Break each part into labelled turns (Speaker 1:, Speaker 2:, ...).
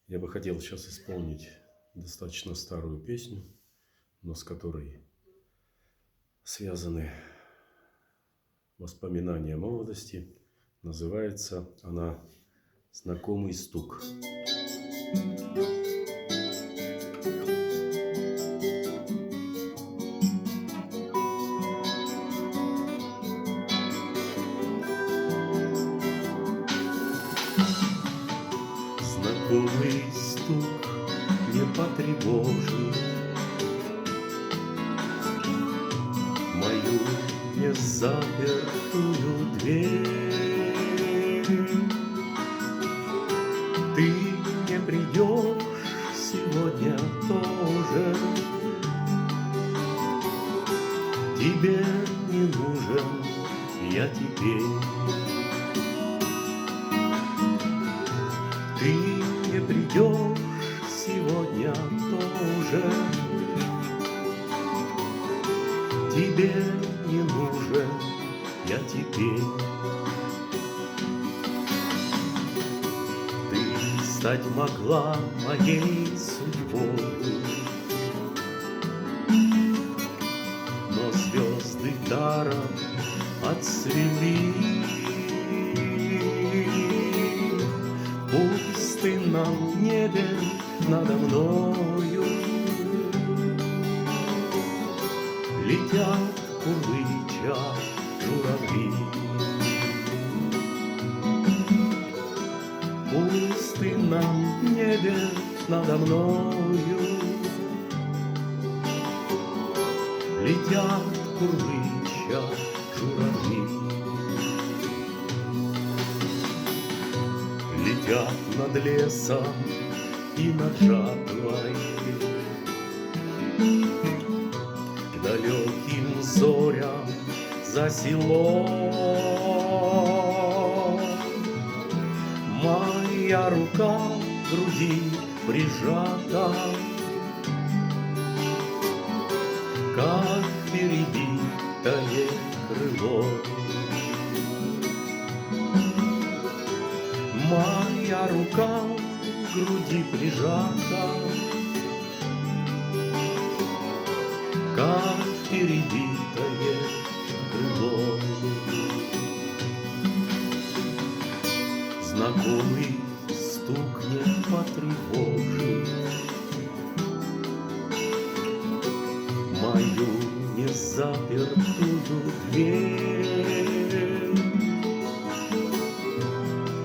Speaker 1: Я бы хотел сейчас исполнить достаточно старую песню, но с которой связаны воспоминания молодости. Называется она «Знакомый стук». Знакомый стук не потревожит мою незапертую дверь. Ты не придешь сегодня тоже, тебе не нужен я теперь. Ты не придешь сегодня тоже, тебе не нужен я теперь. Ты стать могла моей судьбой, но звезды даром отцвели. В пустынном небе надо мною летят курлыча журавли. В пустынном небе надо мною летят курлыча журавли. Летят над лесом и над жатвой, к далеким зорям за селом. Моя рука к груди прижата, как перебитое крыло. Моя рука к груди прижата, как перебитое крыло. Знакомый стук не потревожит мою незапертую дверь.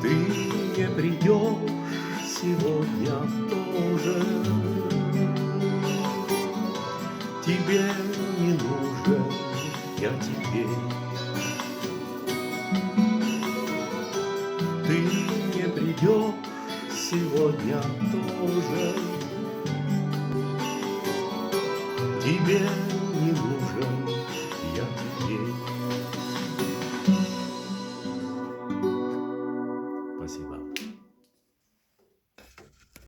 Speaker 1: Ты не придешь сегодня тоже, тебе не нужен я теперь. Ты не придешь сегодня тоже, тебе